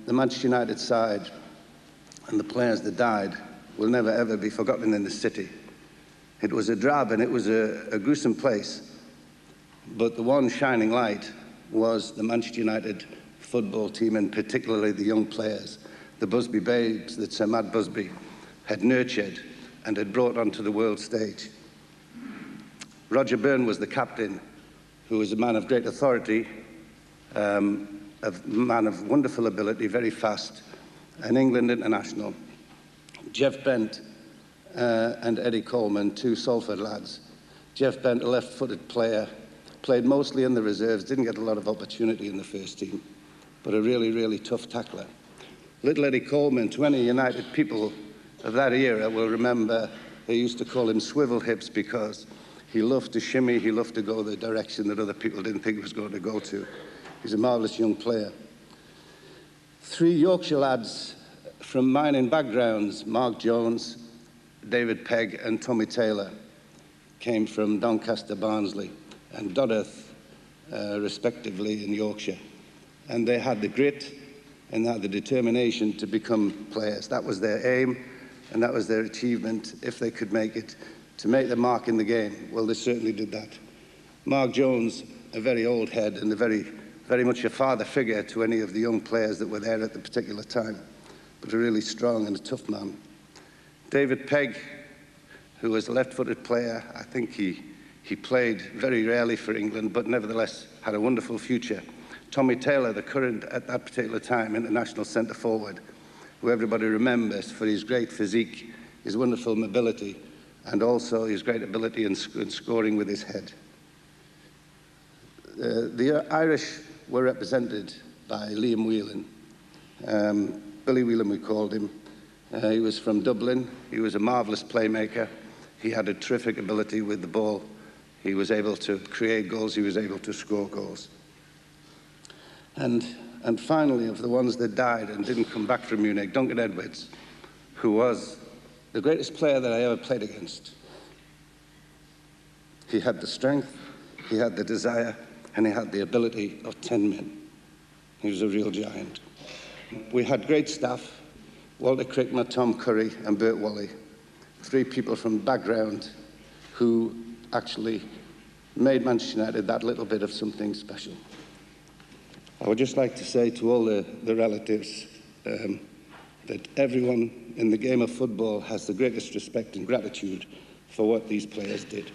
the Manchester United side and the players that died will never, ever be forgotten in the city. It was a drab and it was a gruesome place, but the one shining light was the Manchester United football team, and particularly the young players, the Busby babes that Sir Matt Busby had nurtured and had brought onto the world stage. Roger Byrne was the captain, who was a man of great authority, a man of wonderful ability, very fast, an England international. Jeff Bent and Eddie Coleman, two Salford lads. Jeff Bent, a left-footed player, played mostly in the reserves, didn't get a lot of opportunity in the first team, but a really, really tough tackler. Little Eddie Coleman, to any United people of that era will remember they used to call him Swivel Hips because he loved to shimmy, he loved to go the direction that other people didn't think he was going to go to. He's a marvellous young player. Three Yorkshire lads from mining backgrounds, Mark Jones, David Pegg and Tommy Taylor, came from Doncaster, Barnsley and Dodworth, respectively, in Yorkshire. And they had the grit and they had the determination to become players. That was their aim and that was their achievement, if they could make it, to make the mark in the game. Well, they certainly did that. Mark Jones, a very old head and a very much a father figure to any of the young players that were there at the particular time, but a really strong and a tough man. David Pegg, who was a left-footed player, I think he played very rarely for England, but nevertheless had a wonderful future. Tommy Taylor, the current, at that particular time, international centre-forward, who everybody remembers for his great physique, his wonderful mobility, and also his great ability in scoring with his head. The Irish were represented by Liam Whelan. Billy Whelan, we called him. He was from Dublin. He was a marvellous playmaker. He had a terrific ability with the ball. He was able to create goals. He was able to score goals. And finally, of the ones that died and didn't come back from Munich, Duncan Edwards, who was the greatest player that I ever played against. He had the strength, he had the desire, and he had the ability of 10 men. He was a real giant. We had great staff, Walter Crickmer, Tom Curry, and Bert Wally, three people from background who actually made Manchester United that little bit of something special. I would just like to say to all the relatives that everyone in the game of football has the greatest respect and gratitude for what these players did.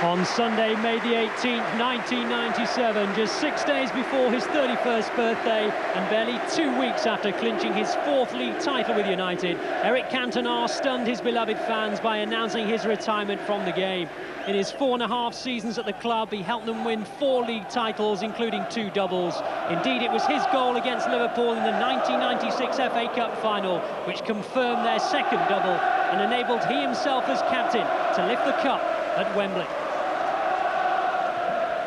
On Sunday, May the 18th, 1997, just 6 days before his 31st birthday and barely 2 weeks after clinching his 4th league title with United, Eric Cantona stunned his beloved fans by announcing his retirement from the game. In his 4.5 seasons at the club, he helped them win 4 league titles, including 2 doubles. Indeed, it was his goal against Liverpool in the 1996 FA Cup final which confirmed their 2nd double and enabled he himself as captain to lift the cup at Wembley.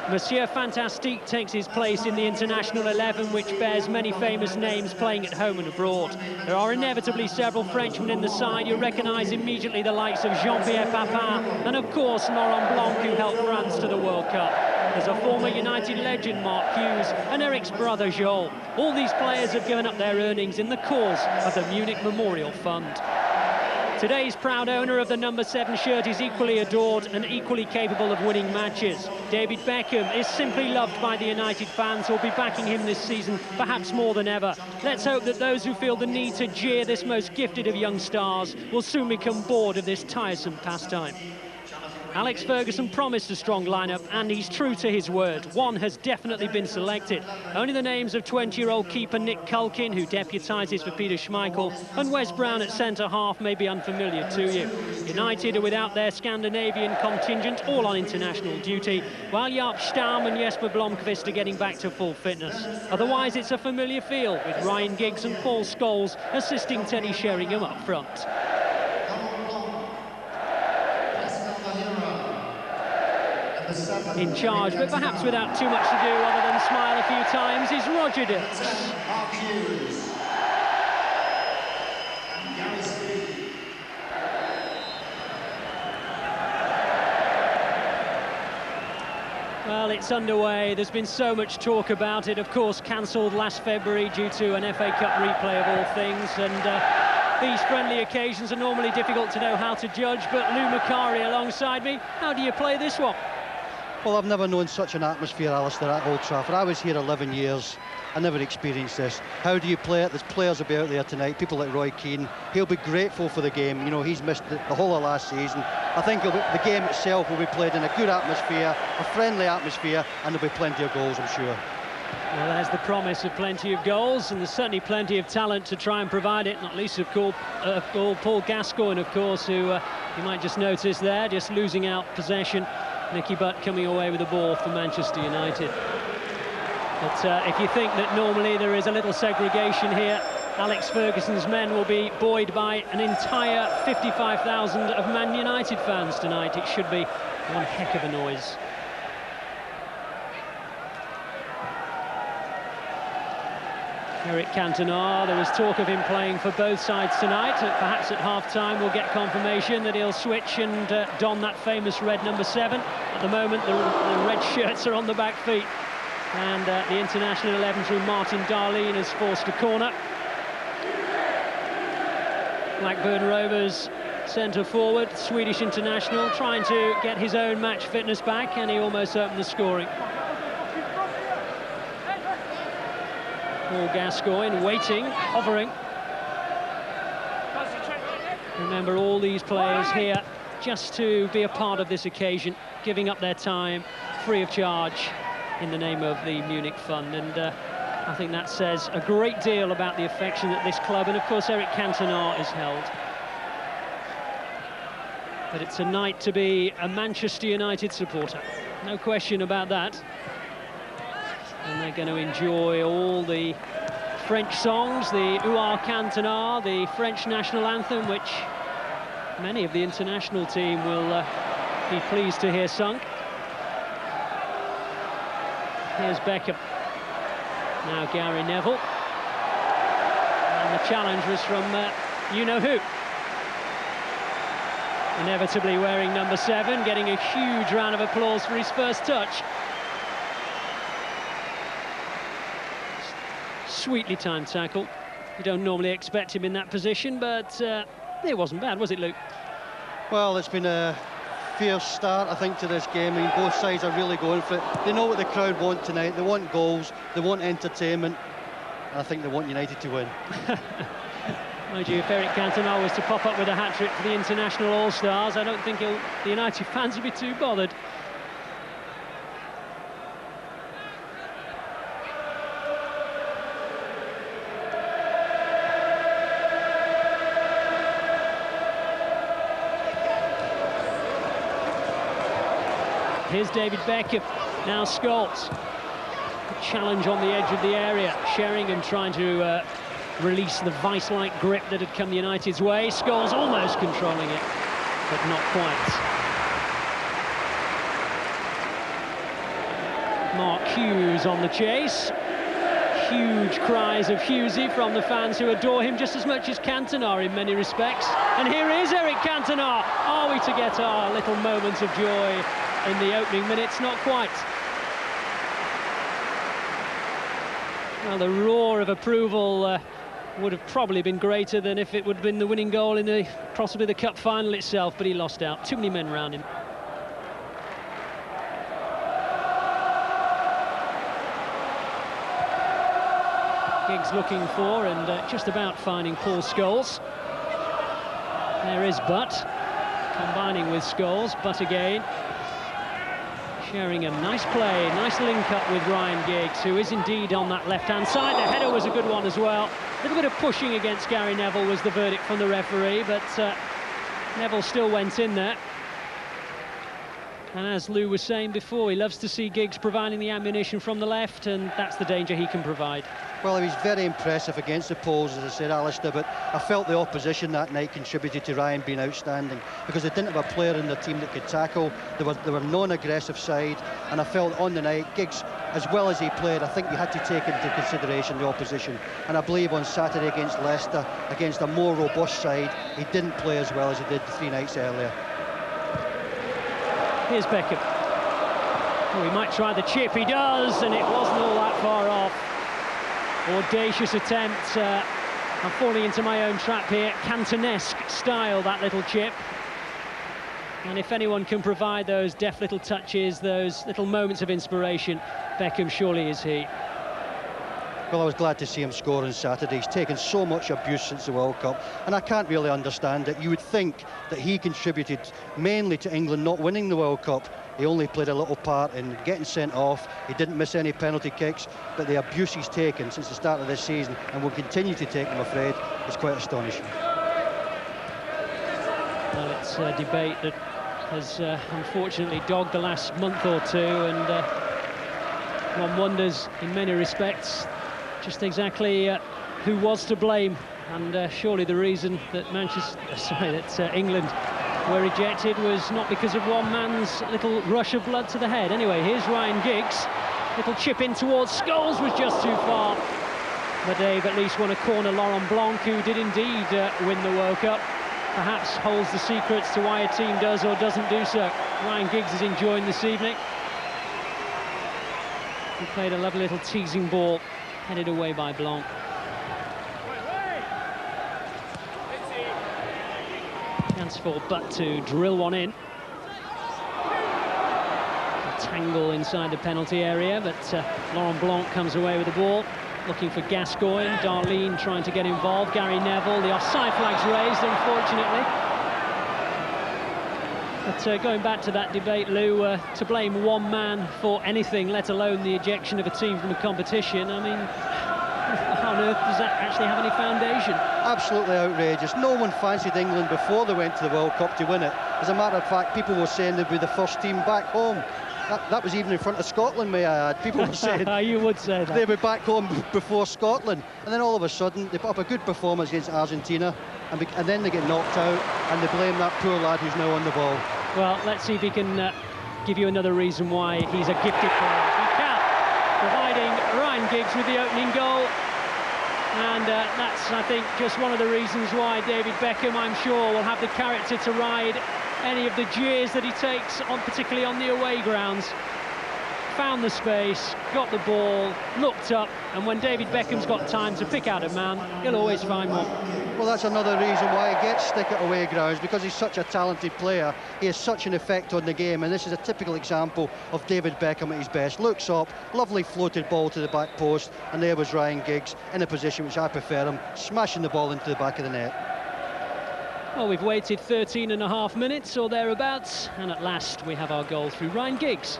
Monsieur Fantastique takes his place in the international 11, which bears many famous names playing at home and abroad. There are inevitably several Frenchmen in the side. You recognise immediately the likes of Jean-Pierre Papin and, of course, Laurent Blanc, who helped France to the World Cup. There's a former United legend, Mark Hughes, and Eric's brother, Joel. All these players have given up their earnings in the cause of the Munich Memorial Fund. Today's proud owner of the number 7 shirt is equally adored and equally capable of winning matches. David Beckham is simply loved by the United fans who'll be backing him this season, perhaps more than ever. Let's hope that those who feel the need to jeer this most gifted of young stars will soon become bored of this tiresome pastime. Alex Ferguson promised a strong lineup, and he's true to his word. One has definitely been selected. Only the names of 20-year-old keeper Nick Culkin, who deputises for Peter Schmeichel, and Wes Brown at centre-half may be unfamiliar to you. United are without their Scandinavian contingent, all on international duty, while Jaap Stam and Jesper Blomqvist are getting back to full fitness. Otherwise, it's a familiar field, with Ryan Giggs and Paul Scholes assisting Teddy Sheringham up front. In charge, but perhaps without too much to do other than smile a few times, is Roger Dix. Well, it's underway. There's been so much talk about it. Of course, cancelled last February due to an FA Cup replay of all things. And these friendly occasions are normally difficult to know how to judge. But Lou Macari alongside me, how do you play this one? Well, I've never known such an atmosphere, Alistair, at Old Trafford. I was here 11 years. I never experienced this. How do you play it? There's players will be out there tonight, people like Roy Keane. He'll be grateful for the game. You know, he's missed the whole of last season. I think the game itself will be played in a good atmosphere, a friendly atmosphere, and there'll be plenty of goals, I'm sure. Well, there's the promise of plenty of goals, and there's certainly plenty of talent to try and provide it, not least of course Paul Gascoigne, of course, who you might just notice there, just losing out possession. Nicky Butt coming away with the ball for Manchester United. But if you think that normally there is a little segregation here, Alex Ferguson's men will be buoyed by an entire 55,000 of Man United fans tonight. It should be one heck of a noise. Eric Cantona, there was talk of him playing for both sides tonight. Perhaps at half-time we'll get confirmation that he'll switch and don that famous red number 7. At the moment, the red shirts are on the back feet. And the international 11 through Martin Dahlin has forced a corner. Blackburn Rovers centre-forward, Swedish international, trying to get his own match fitness back, and he almost opened the scoring. Paul Gascoigne waiting, hovering. Remember, all these players here just to be a part of this occasion, giving up their time free of charge in the name of the Munich Fund. And I think that says a great deal about the affection that this club, and of course Eric Cantona, is held. But it's a night to be a Manchester United supporter, no question about that. And they're going to enjoy all the French songs, the Ouar Cantona, the French national anthem, which many of the international team will be pleased to hear sung. Here's Beckham. Now Gary Neville. And the challenge was from you-know-who. Inevitably wearing number 7, getting a huge round of applause for his first touch. Sweetly timed tackle. You don't normally expect him in that position, but it wasn't bad, was it, Luke? Well, it's been a fierce start, I think, to this game. I mean, both sides are really going for it. They know what the crowd want tonight. They want goals, they want entertainment, and I think they want United to win. Mind you, if Eric Cantona was to pop up with a hat-trick for the international All-Stars, I don't think the United fans would be too bothered. Here's David Beckham. Now Scholes. Challenge on the edge of the area. Sheringham trying to release the vice-like grip that had come United's way. Scholes almost controlling it, but not quite. Mark Hughes on the chase. Huge cries of Hughesy from the fans who adore him just as much as Cantona in many respects. And here is Eric Cantona. Are we to get our little moments of joy in the opening minutes? Not quite. Well, the roar of approval would have probably been greater than if it would have been the winning goal in possibly the cup final itself, but he lost out. Too many men around him. Giggs looking for and just about finding Paul Scholes. There is Butt, combining with Scholes. Butt again. Sheringham, nice play, nice link-up with Ryan Giggs, who is indeed on that left-hand side. The header was a good one as well. A little bit of pushing against Gary Neville was the verdict from the referee, but Neville still went in there. And as Lou was saying before, he loves to see Giggs providing the ammunition from the left, and that's the danger he can provide. Well, he was very impressive against the Poles, as I said, Alistair, but I felt the opposition that night contributed to Ryan being outstanding, because they didn't have a player in their team that could tackle. They were non-aggressive side, and I felt on the night, Giggs, as well as he played, I think you had to take into consideration the opposition. And I believe on Saturday against Leicester, against a more robust side, he didn't play as well as he did 3 nights earlier. Here's Beckham. Oh, he might try the chip, he does, and it wasn't all that far off. Audacious attempt. I'm falling into my own trap here. Cantonesque style, that little chip. And if anyone can provide those deft little touches, those little moments of inspiration, Beckham surely is he. Well, I was glad to see him score on Saturday. He's taken so much abuse since the World Cup, and I can't really understand it. You would think that he contributed mainly to England not winning the World Cup. He only played a little part in getting sent off. He didn't miss any penalty kicks, but the abuse he's taken since the start of this season, and will continue to take, I'm afraid, is quite astonishing. Well, it's a debate that has unfortunately dogged the last month or two, and one wonders, in many respects, just exactly who was to blame, and surely the reason that England were ejected was not because of one man's little rush of blood to the head. Anyway, here's Ryan Giggs. Little chip in towards Scholes was just too far. But they've at least won a corner. Laurent Blanc, who did indeed win the World Cup, perhaps holds the secrets to why a team does or doesn't do so. Ryan Giggs is enjoying this evening. He played a lovely little teasing ball, headed away by Blanc. Chance for Butt to drill one in. A tangle inside the penalty area, but Laurent Blanc comes away with the ball, looking for Gascoigne. Darlene trying to get involved. Gary Neville, the offside flag's raised, unfortunately. But going back to that debate, Lou, to blame one man for anything, let alone the ejection of a team from a competition, I mean, how on earth does that actually have any foundation? Absolutely outrageous. No one fancied England before they went to the World Cup to win it. As a matter of fact, people were saying they'd be the first team back home. That was even in front of Scotland, may I add. People were saying you would say that. They were back home before Scotland. And then all of a sudden, they put up a good performance against Argentina, and then they get knocked out, and they blame that poor lad who's now on the ball. Well, let's see if he can give you another reason why he's a gifted player. He can, providing Ryan Giggs with the opening goal. And that's, I think, just one of the reasons why David Beckham, I'm sure, will have the character to ride any of the jeers that he takes, particularly on the away grounds. Found the space, got the ball, looked up, and when David Beckham's got time to pick out a man, he'll always find one. Well, that's another reason why he gets stick at away grounds, because he's such a talented player. He has such an effect on the game, and this is a typical example of David Beckham at his best. Looks up, lovely floated ball to the back post, and there was Ryan Giggs in a position which I prefer him, smashing the ball into the back of the net. Well, we've waited 13.5 minutes or thereabouts, and at last we have our goal through Ryan Giggs.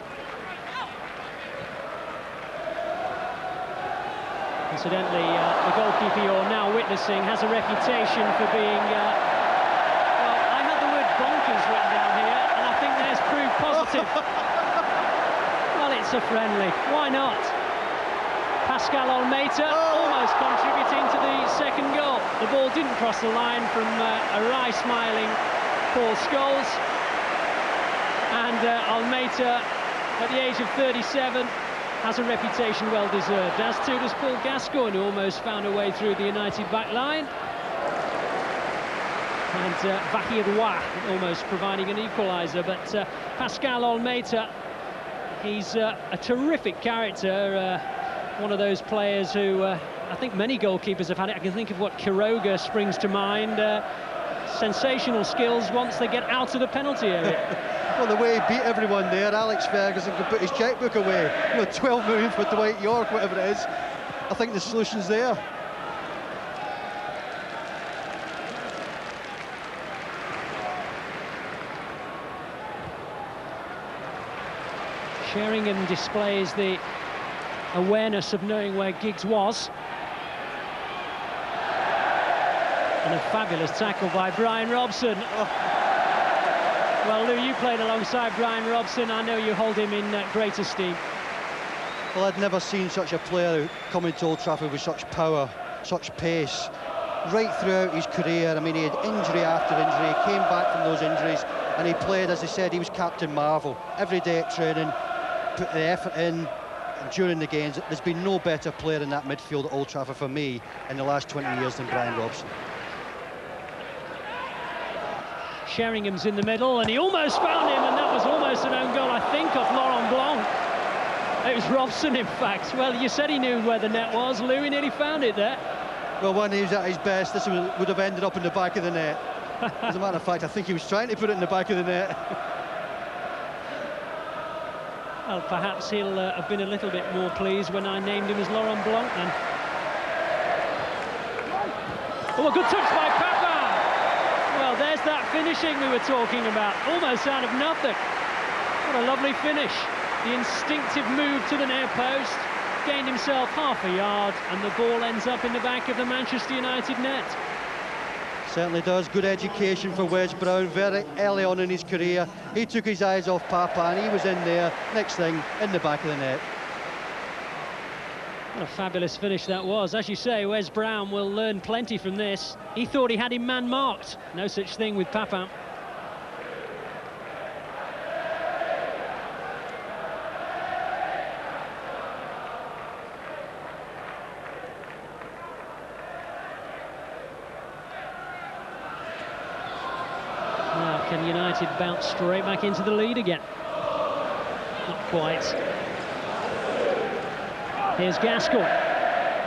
Incidentally, the goalkeeper you're now witnessing has a reputation for being, well, I had the word bonkers written down here, and I think there's proof positive. That's a friendly. Why not? Pascal Olmeita almost contributing to the second goal. The ball didn't cross the line from a wry-smiling Paul Scholes. And Olmeita, at the age of 37, has a reputation well-deserved, as too does Paul Gascoigne, who almost found a way through the United back line. And Vahir Roy almost providing an equaliser, but Pascal Olmeita, he's a terrific character, one of those players who I think many goalkeepers have had it. I can think of what Quiroga springs to mind. Sensational skills once they get out of the penalty area. Well, the way he beat everyone there, Alex Ferguson could put his chequebook away. 12 million for Dwight York, whatever it is. I think the solution's there. Sheringham displays the awareness of knowing where Giggs was. And a fabulous tackle by Brian Robson. Well, Lou, you played alongside Brian Robson. I know you hold him in great esteem. Well, I'd never seen such a player come into Old Trafford with such power, such pace, right throughout his career. I mean, he had injury after injury. He came back from those injuries, and he played, as I said, he was Captain Marvel. Every day at training, put the effort in during the games. There's been no better player in that midfield at Old Trafford for me in the last 20 years than Brian Robson. Sheringham's in the middle, and he almost found him, and that was almost an own goal, I think, off Laurent Blanc. It was Robson, in fact. Well, you said he knew where the net was. Lou, he nearly found it there. Well, when he was at his best, this would have ended up in the back of the net. As a matter of fact, I think he was trying to put it in the back of the net. Well, perhaps he'll have been a little bit more pleased when I named him as Laurent Blanc then. Oh, a good touch by Papin. Well, there's that finishing we were talking about, almost out of nothing. What a lovely finish. The instinctive move to the near post, gained himself half a yard, and the ball ends up in the back of the Manchester United net. Certainly does. Good education for Wes Brown. Very early on in his career, he took his eyes off Papin. He was in there. Next thing, in the back of the net. What a fabulous finish that was. As you say, Wes Brown will learn plenty from this. He thought he had him man-marked. No such thing with Papin. Now, can United bounce straight back into the lead again? Not quite. Here's Gascoigne.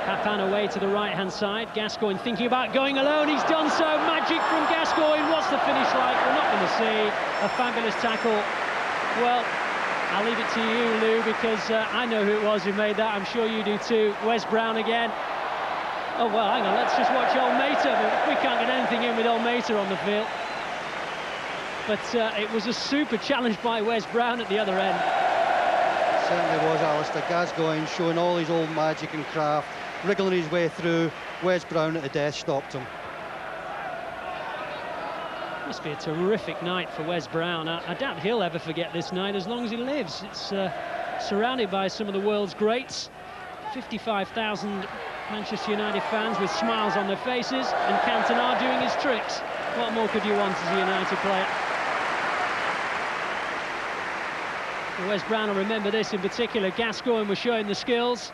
Papin away to the right-hand side. Gascoigne thinking about going alone. He's done so. Magic from Gascoigne. What's the finish like? We're not going to see. A fabulous tackle. Well, I'll leave it to you, Lou, because I know who it was who made that. I'm sure you do too. Wes Brown again. Oh, well, hang on. Let's just watch Olmeita. We can't get anything in with Olmeita on the field. But it was a super challenge by Wes Brown at the other end. Certainly was, Alistair. Gascoigne showing all his old magic and craft, wriggling his way through. Wes Brown at the death stopped him. Must be a terrific night for Wes Brown. I doubt he'll ever forget this night as long as he lives. It's surrounded by some of the world's greats. 55,000 Manchester United fans with smiles on their faces, and Cantona doing his tricks. What more could you want as a United player? Wes Brown will remember this in particular. Gascoigne was showing the skills,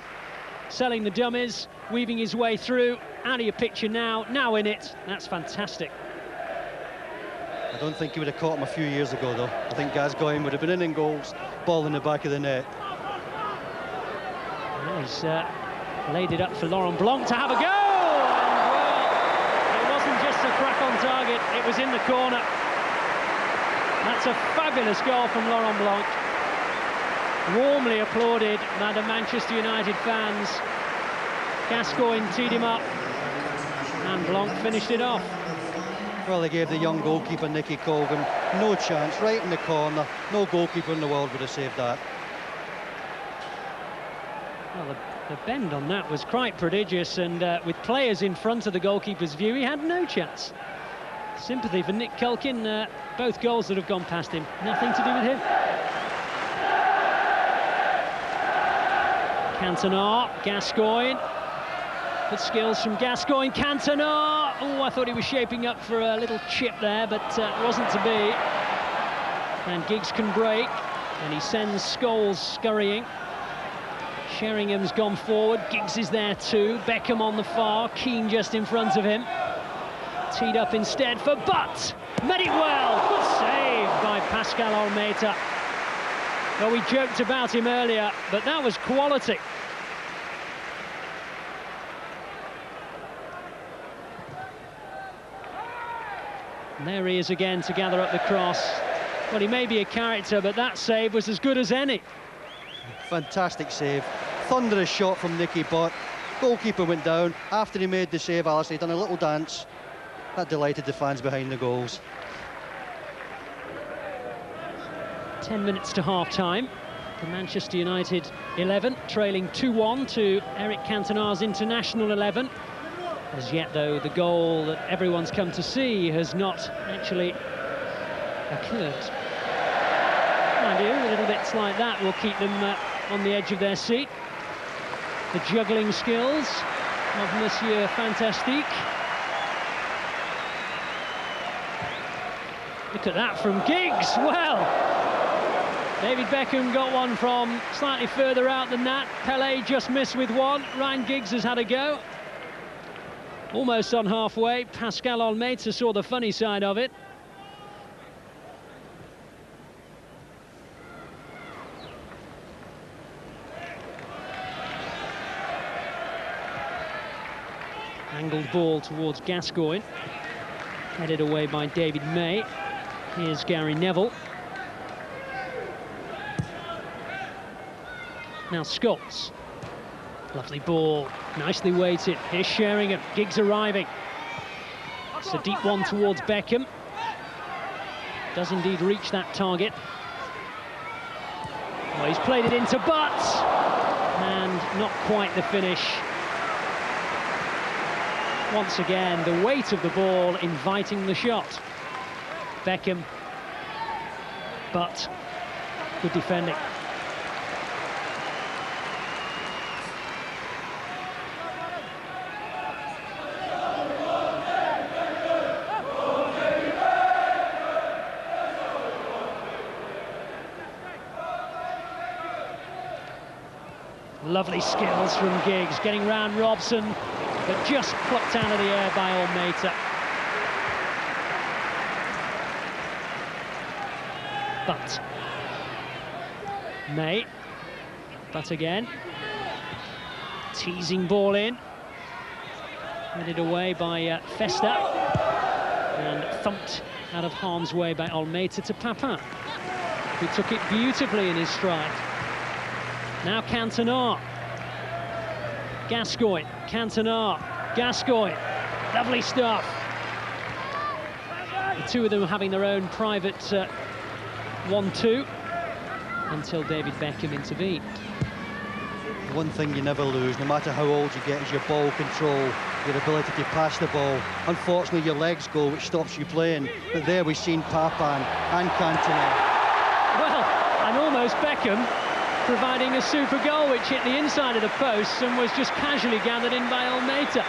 selling the dummies, weaving his way through. Out of your picture now in it. That's fantastic. I don't think he would have caught him a few years ago, though. I think Gascoigne would have been in goals, ball in the back of the net. Well, he's laid it up for Laurent Blanc to have a go! And, well, it wasn't just a crack on target, it was in the corner. That's a fabulous goal from Laurent Blanc. Warmly applauded by the Manchester United fans. Gascoigne teed him up, and Blanc finished it off. Well, they gave the young goalkeeper, Nicky Colgan, no chance, right in the corner. No goalkeeper in the world would have saved that. Well, the bend on that was quite prodigious, and with players in front of the goalkeeper's view, he had no chance. Sympathy for Nick Culkin, both goals that have gone past him, nothing to do with him. Cantona, Gascoigne. Good skills from Gascoigne. Cantona. Oh, I thought he was shaping up for a little chip there, but it wasn't to be. And Giggs can break, and he sends Scholes scurrying. Sheringham's gone forward. Giggs is there too. Beckham on the far. Keane just in front of him. Teed up instead for Butt. Met it well. Good save by Pascal Olmeita. Well, we joked about him earlier, but that was quality. And there he is again to gather up the cross. Well, he may be a character, but that save was as good as any. Fantastic save. Thunderous shot from Nicky Butt. Goalkeeper went down. After he made the save, Alistair, he done a little dance. That delighted the fans behind the goals. 10 minutes to half-time. The Manchester United 11, trailing 2-1 to Eric Cantona's international 11. As yet, though, the goal that everyone's come to see has not actually occurred. Mind you, little bits like that will keep them on the edge of their seat. The juggling skills of Monsieur Fantastique. Look at that from Giggs. Well, David Beckham got one from slightly further out than that. Pelé just missed with one. Ryan Giggs has had a go. Almost on halfway. Pascal Olmeita saw the funny side of it. Angled ball towards Gascoigne. Headed away by David May. Here's Gary Neville. Now Scholes. Lovely ball, nicely weighted. Here's Sheringham. Giggs arriving. It's a deep one towards Beckham. Does indeed reach that target. Well, he's played it into Butt. And not quite the finish. Once again, the weight of the ball inviting the shot. Beckham. Butt. Good defending. Lovely skills from Giggs, getting round Robson, but just plucked out of the air by Olmeita. But May, but again, teasing ball in, headed away by Festa, and thumped out of harm's way by Olmeita to Papin, who took it beautifully in his stride. Now Cantona. Gascoigne, Cantona, Gascoigne. Lovely stuff. The two of them having their own private 1-2 until David Beckham intervened. One thing you never lose, no matter how old you get, is your ball control, your ability to pass the ball. Unfortunately, your legs go, which stops you playing. But there we've seen Papin and Cantona. Well, and almost Beckham providing a super goal which hit the inside of the post and was just casually gathered in by Olmeita.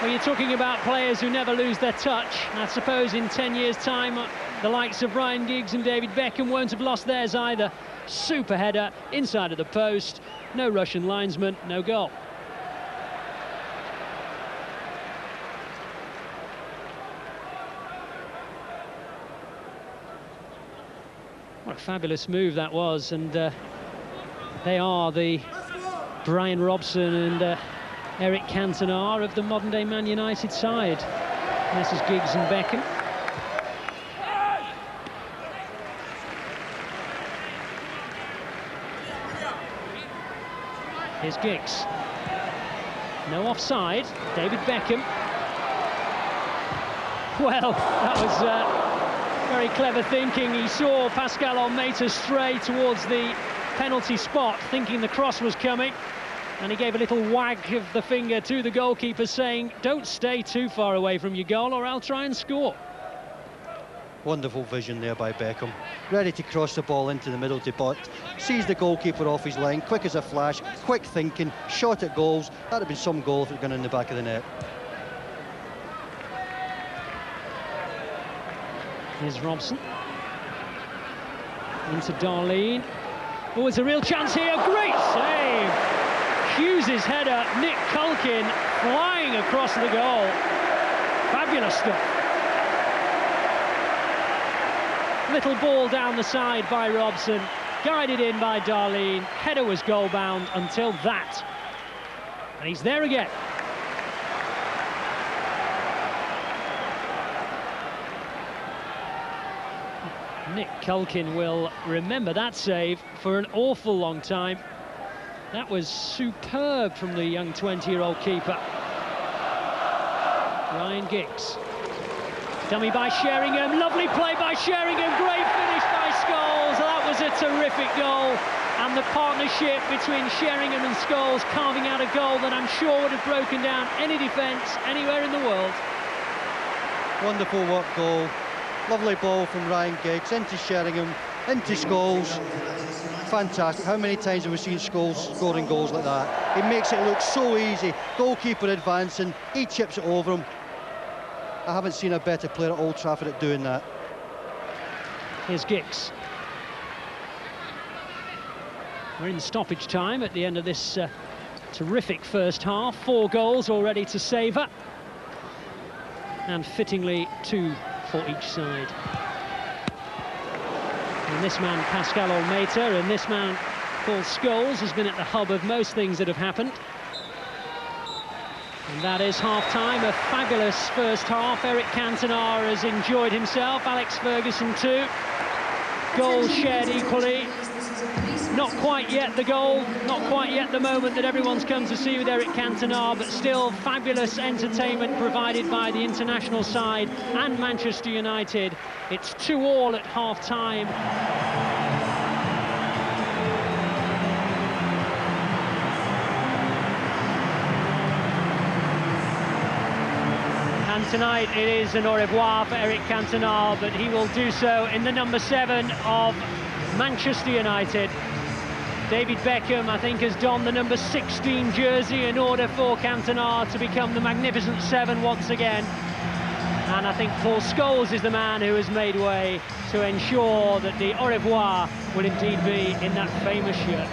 Well, you're talking about players who never lose their touch. I suppose in 10 years' time, the likes of Ryan Giggs and David Beckham won't have lost theirs either. Super header, inside of the post, no Russian linesman, no goal. What a fabulous move that was, and they are the Brian Robson and Eric Cantona of the modern-day Man United side. This is Giggs and Beckham. Here's Giggs. No offside. David Beckham. Well, that was very clever thinking. He saw Pascal Olmeita stray towards the penalty spot, thinking the cross was coming, and he gave a little wag of the finger to the goalkeeper saying, don't stay too far away from your goal or I'll try and score. Wonderful vision there by Beckham. Ready to cross the ball into the middle to Butt. Sees the goalkeeper off his line, quick as a flash, quick thinking, shot at goals. That'd have been some goal if it had gone in the back of the net. Here's Robson. Into Darlene. Oh, it's a real chance here. Great save. Hughes' header. Nick Culkin flying across the goal. Fabulous stuff. Little ball down the side by Robson. Guided in by Darlene. Header was goal bound until that. And he's there again. Nick Culkin will remember that save for an awful long time. That was superb from the young 20-year-old keeper. Ryan Giggs. Dummy by Sheringham, lovely play by Sheringham, great finish by Scholes. That was a terrific goal. And the partnership between Sheringham and Scholes carving out a goal that I'm sure would have broken down any defence anywhere in the world. Wonderful work goal. Lovely ball from Ryan Giggs into Sheringham, into Scholes. Fantastic. How many times have we seen Scholes scoring goals like that? He makes it look so easy. Goalkeeper advancing, he chips it over him. I haven't seen a better player at Old Trafford at doing that. Here's Giggs. We're in stoppage time at the end of this terrific first half. 4 goals already to savour. And fittingly 2 for each side. And this man, Pascal Olmeter, and this man, Paul Scholes, has been at the hub of most things that have happened. And that is half-time, a fabulous first half. Eric Cantona has enjoyed himself, Alex Ferguson too. Goals shared equally. Not quite yet the goal, not quite yet the moment that everyone's come to see with Eric Cantona, but still fabulous entertainment provided by the international side and Manchester United. It's 2-2 at half-time. And tonight it is an au revoir for Eric Cantona, but he will do so in the number 7 of Manchester United. David Beckham, I think, has donned the number 16 jersey in order for Cantona to become the magnificent 7 once again. And I think Paul Scholes is the man who has made way to ensure that the au revoir will indeed be in that famous shirt.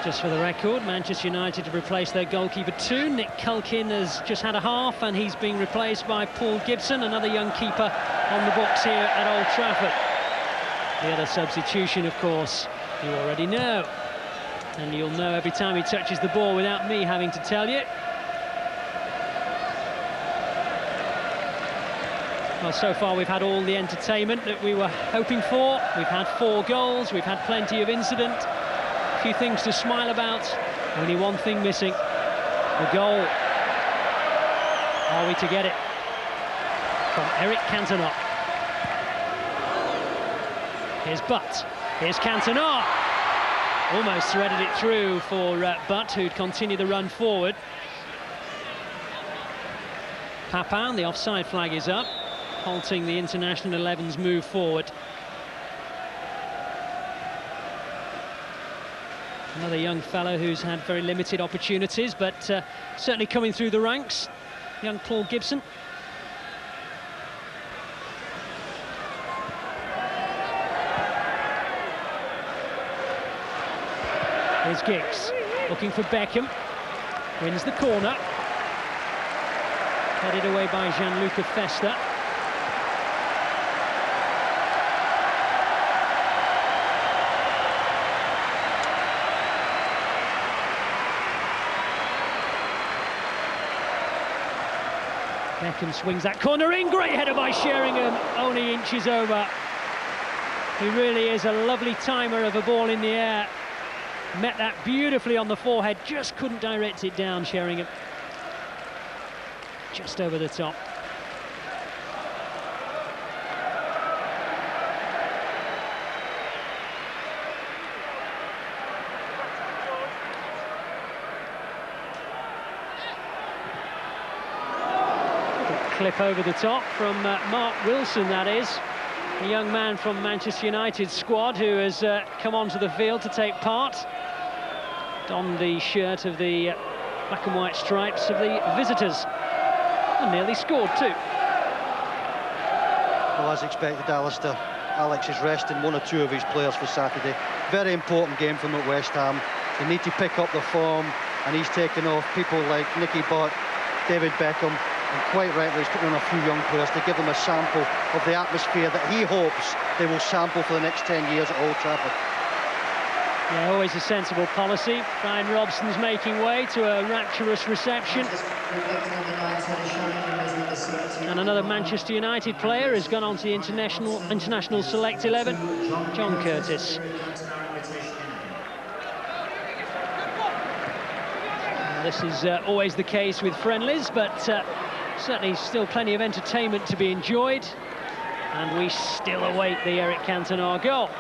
Just for the record, Manchester United have replaced their goalkeeper too. Nick Culkin has just had a half and he's being replaced by Paul Gibson, another young keeper on the books here at Old Trafford. The other substitution, of course, you already know. And you'll know every time he touches the ball without me having to tell you. Well, so far we've had all the entertainment that we were hoping for. We've had 4 goals, we've had plenty of incident. A few things to smile about, only one thing missing, the goal. Are we to get it? From Eric Cantona. Here's Butt, here's Cantona. Almost threaded it through for Butt, who'd continue the run forward. Papin, the offside flag is up, halting the international 11's move forward. Another young fellow who's had very limited opportunities, but certainly coming through the ranks, young Paul Gibson. Here's Giggs, looking for Beckham, wins the corner. Headed away by Gianluca Festa. Beckham swings that corner in, great header by Sheringham, only inches over. He really is a lovely timer of a ball in the air. Met that beautifully on the forehead, just couldn't direct it down, Sheringham. Just over the top. clip over the top from Mark Wilson, that is. A young man from Manchester United's squad who has come onto the field to take part. Donned the shirt of the black and white stripes of the visitors. And nearly scored too. Well, as expected, Alistair, Alex is resting one or two of his players for Saturday. Very important game for them at West Ham. They need to pick up the form, and he's taken off people like Nicky Butt, David Beckham, and quite rightly he's putting on a few young players to give them a sample of the atmosphere that he hopes they will sample for the next 10 years at Old Trafford. Yeah, always a sensible policy. Brian Robson's making way to a rapturous reception. And another Manchester United player has gone on to the international select 11, John Curtis. This is always the case with friendlies, but certainly still plenty of entertainment to be enjoyed. And we still await the Eric Cantona goal.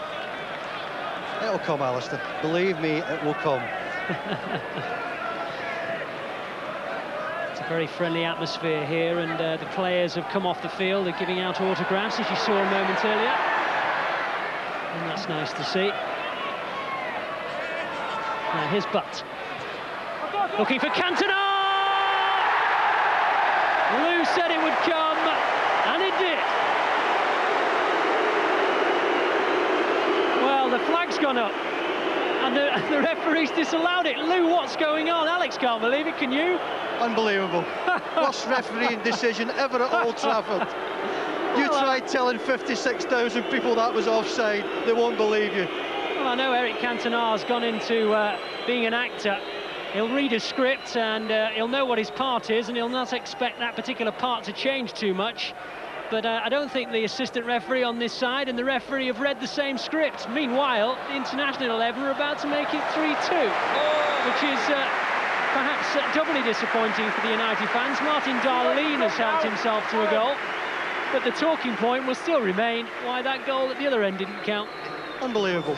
It'll come, Alistair. Believe me, it will come. It's a very friendly atmosphere here, and the players have come off the field. They're giving out autographs, as you saw a moment earlier. And that's nice to see. Now here's Butt. Looking for Cantona! Lou said it would come, and it did. Well, the flag's gone up, and the referee's disallowed it. Lou, what's going on? Alex can't believe it, can you? Unbelievable. Worst refereeing decision ever at Old Trafford. You try telling 56,000 people that was offside, they won't believe you. Well, I know Eric Cantona's gone into being an actor. He'll read a script and he'll know what his part is, and he'll not expect that particular part to change too much. But I don't think the assistant referee on this side and the referee have read the same script. Meanwhile, the international 11 are about to make it 3-2, which is perhaps doubly disappointing for the United fans. Martin Darlene has helped himself to a goal, but the talking point will still remain why that goal at the other end didn't count. Unbelievable.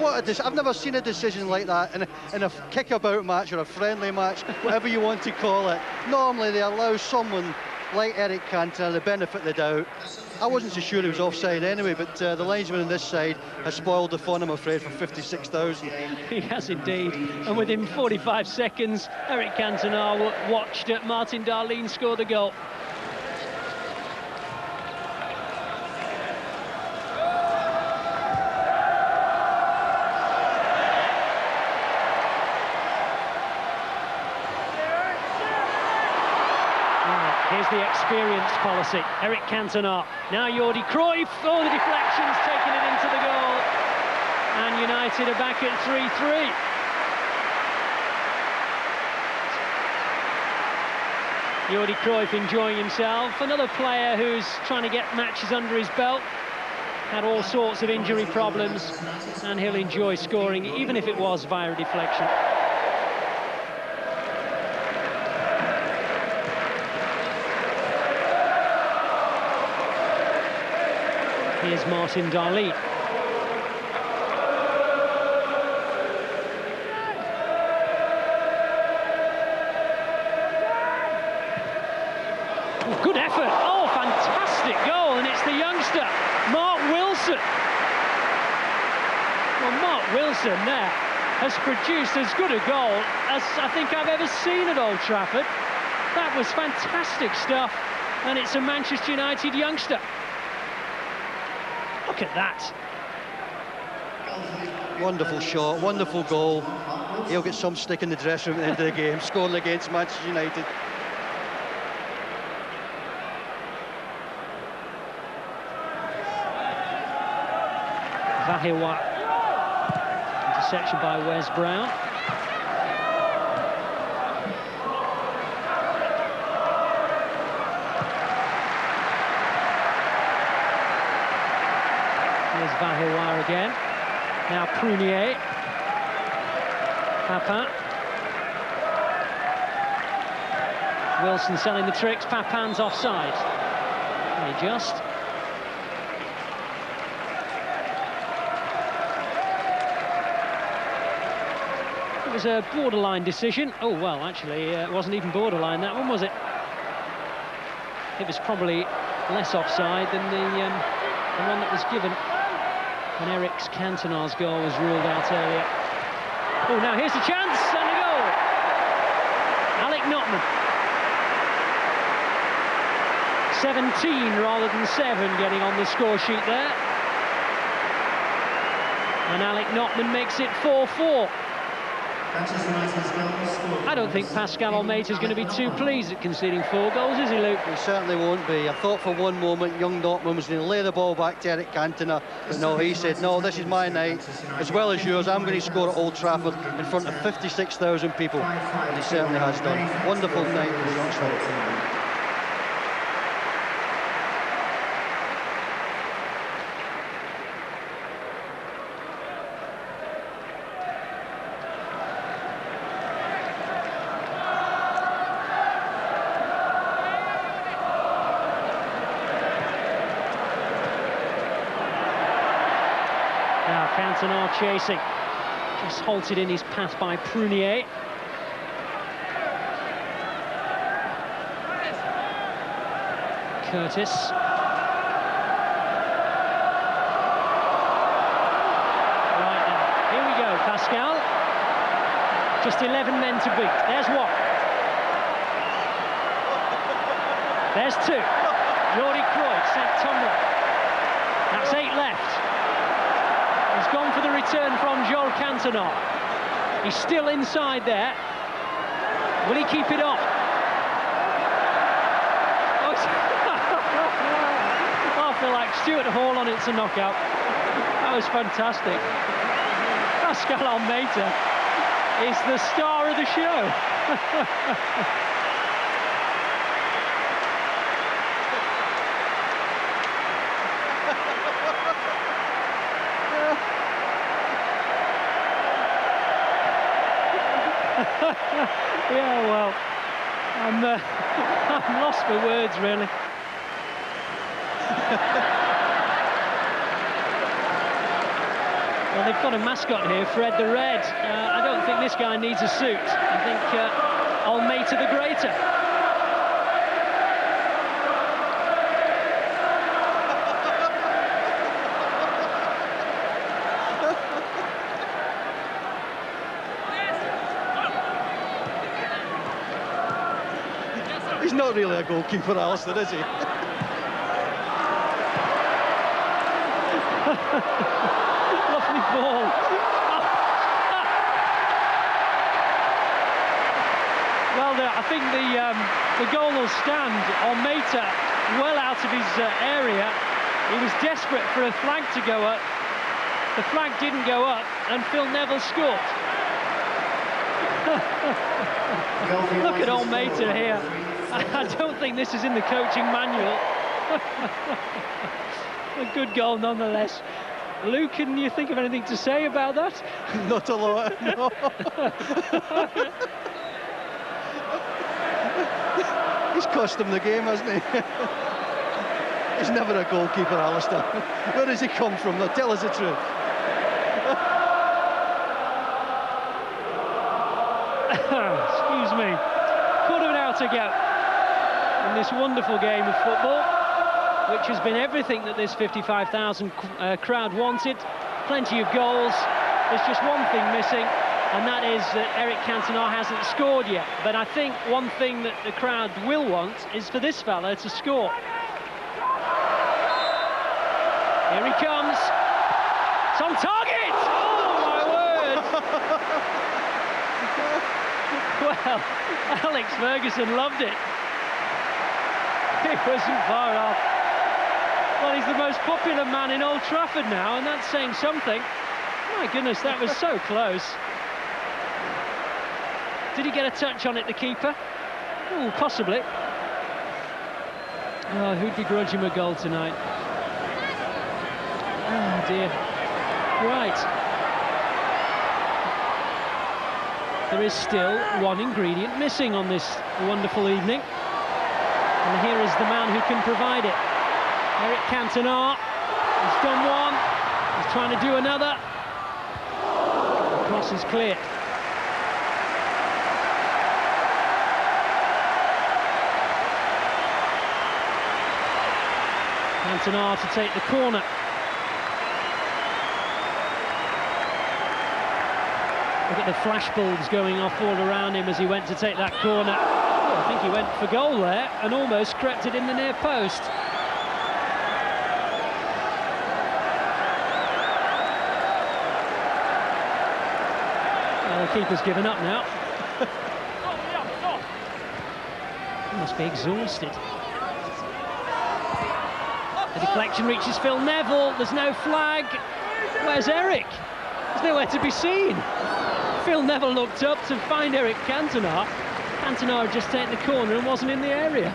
What a I've never seen a decision like that in a kick-about match or a friendly match, whatever you want to call it. Normally they allow someone like Eric Cantona the benefit of the doubt. I wasn't so sure he was offside anyway, but the linesman on this side has spoiled the fun, I'm afraid, for 56,000. He has indeed. And within 45 seconds, Eric Cantona watched Martin Darlene score the goal. Here's the experienced policy. Eric Cantona. Now Jordi Cruyff. Oh, the deflection's taken it into the goal. And United are back at 3-3. Jordi Cruyff enjoying himself. Another player who's trying to get matches under his belt. Had all sorts of injury problems. And he'll enjoy scoring, even if it was via a deflection. Here's Martin Darlene. Oh, good effort. Oh, fantastic goal. And it's the youngster, Mark Wilson. Well, Mark Wilson there has produced as good a goal as I think I've ever seen at Old Trafford. That was fantastic stuff. And it's a Manchester United youngster. Look at that. Wonderful shot, wonderful goal. He'll get some stick in the dressing room at the end of the game, scoring against Manchester United. Vahiwa. Interception by Wes Brown. Here's Vahiwa again. Now Prunier. Papin. Wilson selling the tricks. Papin's offside. Very just. It was a borderline decision. Oh, well, actually, it wasn't even borderline, that one, was it? It was probably less offside than the one that was given when Eric Cantona's goal was ruled out earlier. Oh, now here's a chance and a goal. Alec Notman. 17 rather than 7 getting on the score sheet there. And Alec Notman makes it 4-4. I don't think Pascal Almeida is going to be too pleased at conceding 4 goals, is he, Luke? He certainly won't be. I thought for one moment young Notman was going to lay the ball back to Eric Cantona, but no, he said, no, this is my night, as well as yours. I'm going to score at Old Trafford in front of 56,000 people, and he certainly has done. Wonderful night for the youngster. Cantona chasing, just halted in his path by Prunier. Curtis. Right now, here we go, Pascal. Just 11 men to beat. There's one. There's 2. Jordi Cruyff, St. Tumblr. That's 8 left. He's gone for the return from Joel Cantona. He's still inside there. Will he keep it up? Oh, I feel like Stuart Hall on It's a Knockout. That was fantastic. Pascal Almeida is the star of the show. Yeah, well, I'm lost for words, really. Well, they've got a mascot here, Fred the Red. I don't think this guy needs a suit. I think Almeida the Greater. He's not really a goalkeeper, Alistair, is he? Lovely ball. Well, I think the goal will stand. Almeida well out of his area. He was desperate for a flag to go up. The flag didn't go up, and Phil Neville scored. Look at Almeida here. I don't think this is in the coaching manual. A good goal nonetheless. Luke, can you think of anything to say about that? Not a lot, no. He's cost him the game, hasn't he? He's never a goalkeeper, Alistair. Where does he come from? Now, tell us the truth. Excuse me. Could have been out again in this wonderful game of football, which has been everything that this 55,000 crowd wanted. Plenty of goals. There's just one thing missing, and that is that Eric Cantona hasn't scored yet. But I think one thing that the crowd will want is for this fella to score. Here he comes. It's on target! Oh, my word! Well, Alex Ferguson loved it. He wasn't far off. Well, he's the most popular man in Old Trafford now, and that's saying something. My goodness, that was so close. Did he get a touch on it, the keeper? Oh, possibly. Oh, who'd begrudge him a goal tonight? Oh, dear. Right. There is still one ingredient missing on this wonderful evening. And here is the man who can provide it. Eric Cantona. He's done one. He's trying to do another. The cross is clear. Cantona to take the corner. Look at the flashbulbs going off all around him as he went to take that corner. Oh, I think he went for goal there and almost crept it in the near post. Well, the keeper's given up now. He must be exhausted. The deflection reaches Phil Neville. There's no flag. Where's Eric? There's nowhere to be seen. Phil Neville looked up to find Eric Cantona. Cantona had just taken the corner and wasn't in the area.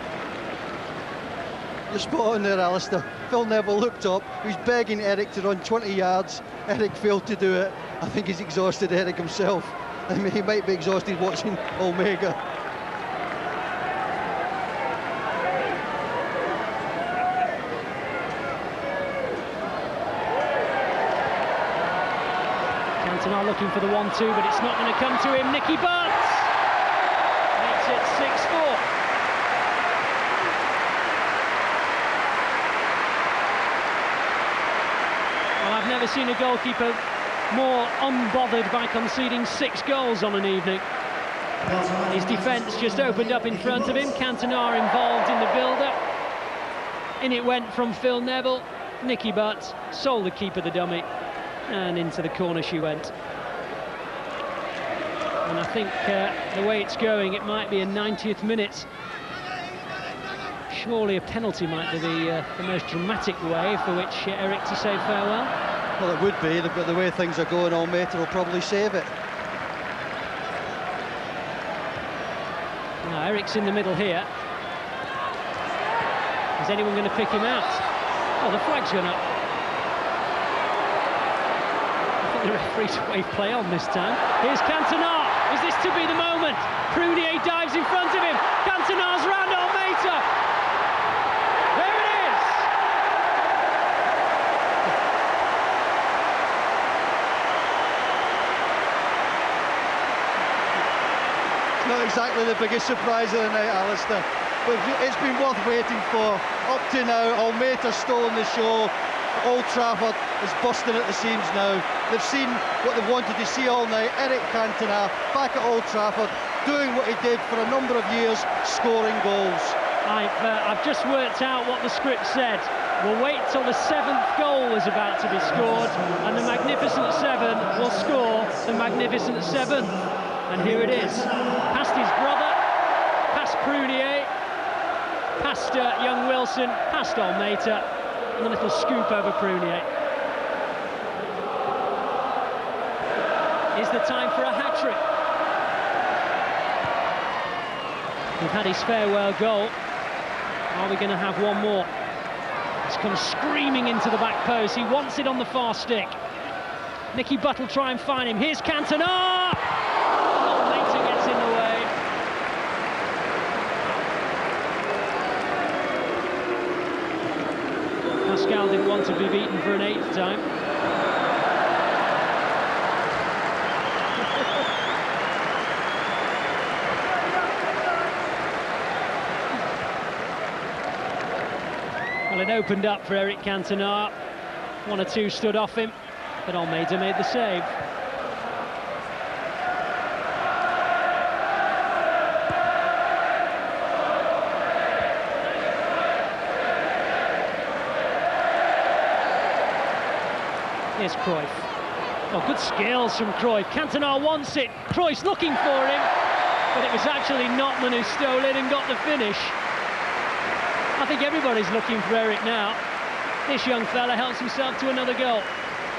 You're spot on there, Alistair. Phil Neville looked up. He's begging Eric to run 20 yards. Eric failed to do it. I think he's exhausted Eric himself. I mean, he might be exhausted watching Omega. Cantona looking for the 1-2, but it's not going to come to him. Nicky Butt makes it 6-4. Well, I've never seen a goalkeeper more unbothered by conceding 6 goals on an evening. His defence just opened up in front of him. Cantona involved in the build-up. In it went from Phil Neville. Nicky Butt sold the keeper the dummy, and into the corner she went. And I think the way it's going, it might be a 90th minute. Surely a penalty might be the most dramatic way for which Eric to say farewell. Well, it would be, but the way things are going, Almeida will probably save it. Now, Eric's in the middle here. Is anyone going to pick him out? Oh, the flag's gone up. I think the referee's wave play on this time. Here's Cantona. Is this to be the moment? Prunier dives in front of him. Cantona's round Almeida. There it is. It's not exactly the biggest surprise of the night, Alistair, but it's been worth waiting for. Up to now, Almeida's stolen the show. Old Trafford is busting at the seams now. They've seen what they've wanted to see all night. Eric Cantona back at Old Trafford, doing what he did for a number of years, scoring goals. I've just worked out what the script said. We'll wait till the 7th goal is about to be scored, and the Magnificent Seven will score the Magnificent Seventh. And here it is. Past his brother, past Prunier, past young Wilson, past Almeida, and a little scoop over Prunier. Is the time for a hat-trick? We've had his farewell goal. Are we going to have one more? He's come screaming into the back post. He wants it on the far stick. Nicky Butt will try and find him. Here's Cantona! Almeida gets in the way. Pascal didn't want to be beaten for an 8th time. Well, it opened up for Eric Cantona. 1 or 2 stood off him, but Almeida made the save. Here's Cruyff. Oh, good skills from Cruyff. Cantona wants it. Cruyff's looking for him, but it was actually Notman who stole it and got the finish. I think everybody's looking for Eric now. This young fella helps himself to another goal,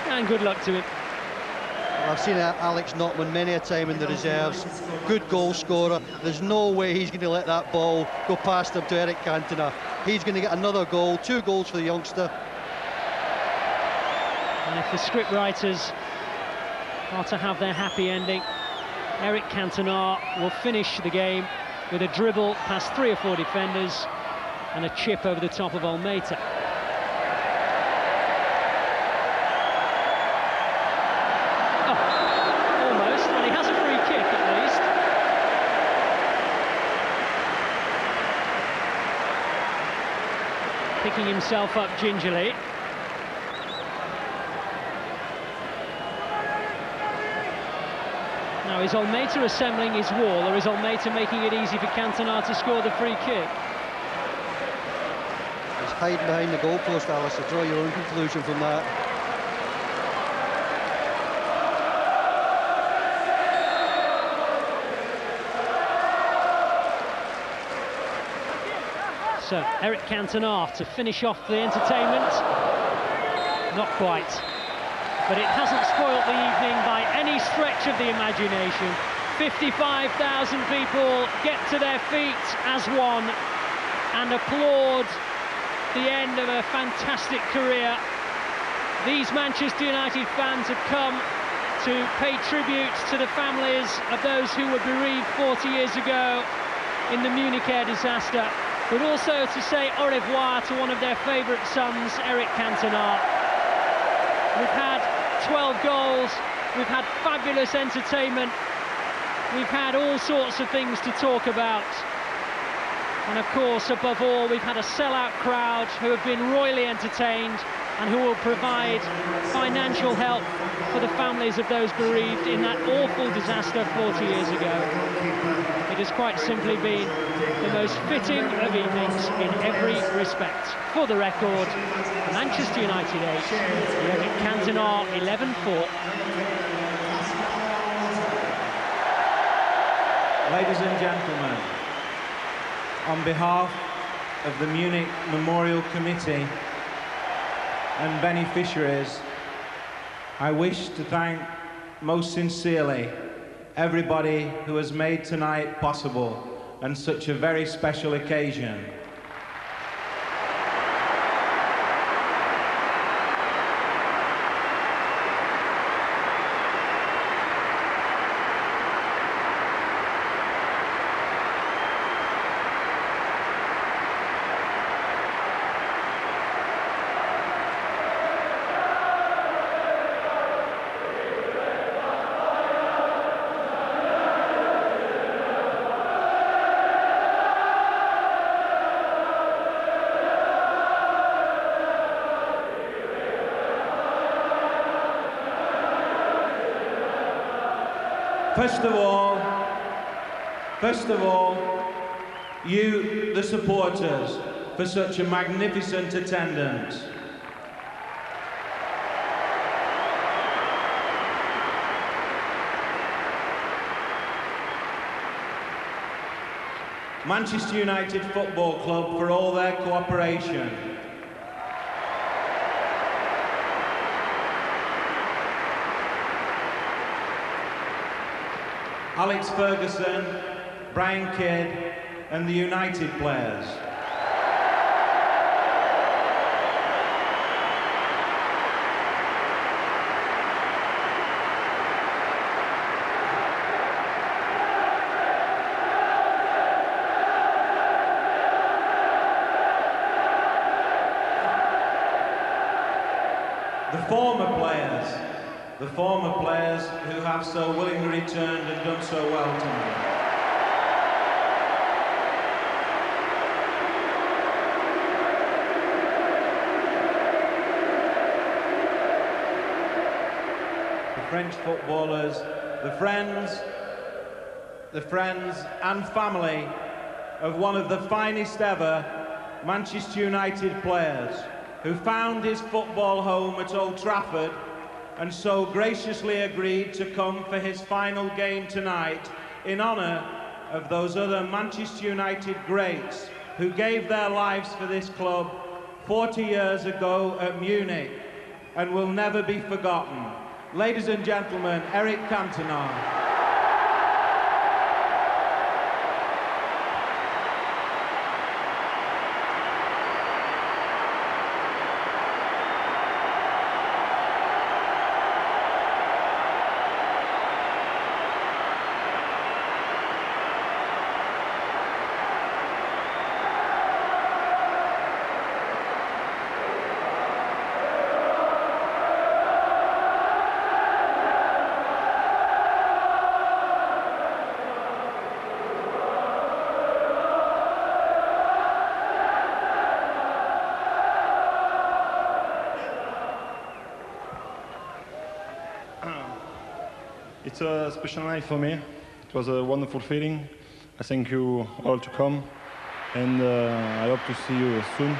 and good luck to him. Well, I've seen Alex Notman many a time in the reserves. Good goal scorer. There's no way he's going to let that ball go past him to Eric Cantona. He's going to get another goal, 2 goals for the youngster. And if the scriptwriters are to have their happy ending, Eric Cantona will finish the game with a dribble past 3 or 4 defenders and a chip over the top of Almeida. Oh, almost. Well, he has a free kick at least. picking himself up gingerly. Now, is Almeida assembling his wall, or is Almeida making it easy for Cantona to score the free kick? He's hiding behind the goalpost, Alistair. Draw your own conclusion from that. So, Eric Cantona to finish off the entertainment. Not quite. But it hasn't spoilt the evening by any stretch of the imagination. 55,000 people get to their feet as one and applaud the end of a fantastic career. These Manchester United fans have come to pay tribute to the families of those who were bereaved 40 years ago in the Munich air disaster, but also to say au revoir to one of their favourite sons, Eric Cantona. We've had 12 goals, we've had fabulous entertainment, we've had all sorts of things to talk about. And of course, above all, we've had a sellout crowd who have been royally entertained and who will provide financial help for the families of those bereaved in that awful disaster 40 years ago. It has quite simply been the most fitting of evenings in every respect. For the record, Manchester United 8, Eric Cantona 11-4. Ladies and gentlemen, on behalf of the Munich Memorial Committee and beneficiaries, I wish to thank most sincerely everybody who has made tonight possible and such a very special occasion. First of all, you, the supporters, for such a magnificent attendance. Manchester United Football Club for all their cooperation. Alex Ferguson, Brian Kidd, and the United players. The former players who have so willingly returned and done so well tonight. The French footballers, the friends and family of one of the finest ever Manchester United players who found his football home at Old Trafford and so graciously agreed to come for his final game tonight in honour of those other Manchester United greats who gave their lives for this club 40 years ago at Munich and will never be forgotten. Ladies and gentlemen, Eric Cantona. It's a special night for me. It was a wonderful feeling. I thank you all to come, and I hope to see you soon.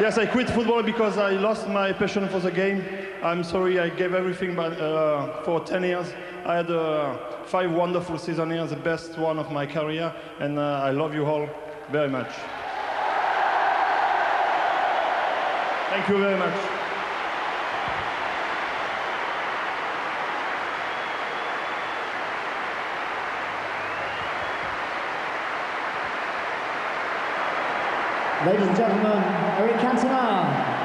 Yes, I quit football because I lost my passion for the game. I'm sorry, I gave everything for 10 years. I had 5 wonderful seasons here, the best one of my career, and I love you all very much. Thank you very much. Ladies and gentlemen, Eric Cantona.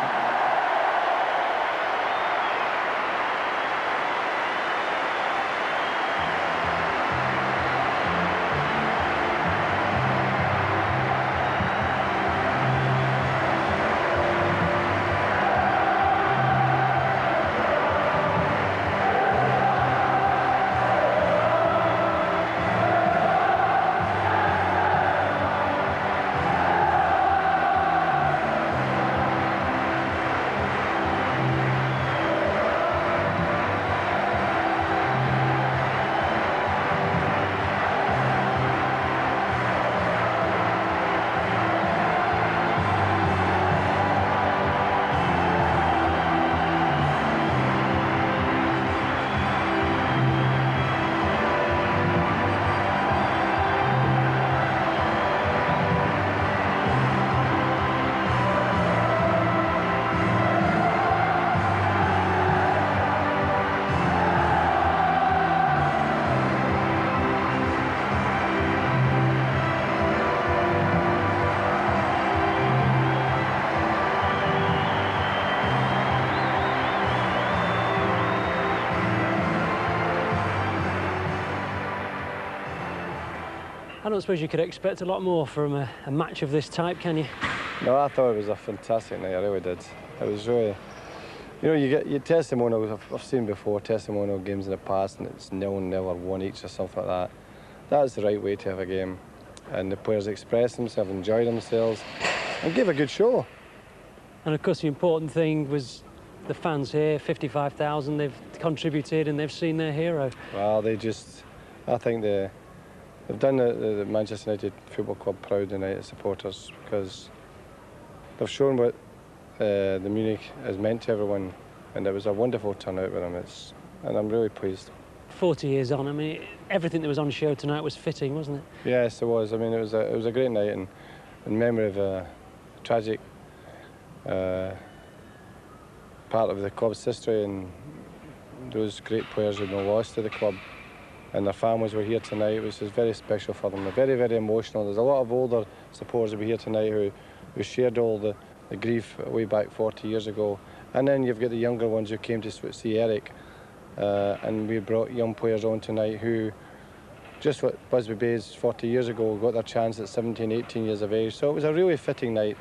I don't suppose you could expect a lot more from a match of this type, can you? No, I thought it was a fantastic night, I really did. It was really, you know, you get your testimonials, I've seen before, testimonial games in the past, and it's 0-0 or 1 each or something like that. That's the right way to have a game. And the players expressed themselves, enjoyed themselves, and gave a good show. And of course the important thing was the fans here, 55,000, they've contributed and they've seen their hero. Well, they just, I think they've done the Manchester United Football Club proud tonight, the supporters, because they've shown what the Munich has meant to everyone, and it was a wonderful turnout with them, and I'm really pleased. 40 years on, I mean, everything that was on show tonight was fitting, wasn't it? Yes, it was. I mean, it was a great night, and in memory of a tragic part of the club's history, and those great players who've been lost to the club, and their families were here tonight, which is very special for them. They're very, very emotional. There's a lot of older supporters who were here tonight who shared all the grief way back 40 years ago. And then you've got the younger ones who came to see Eric. And we brought young players on tonight who, just what Busby Bays 40 years ago, got their chance at 17, 18 years of age. So it was a really fitting night.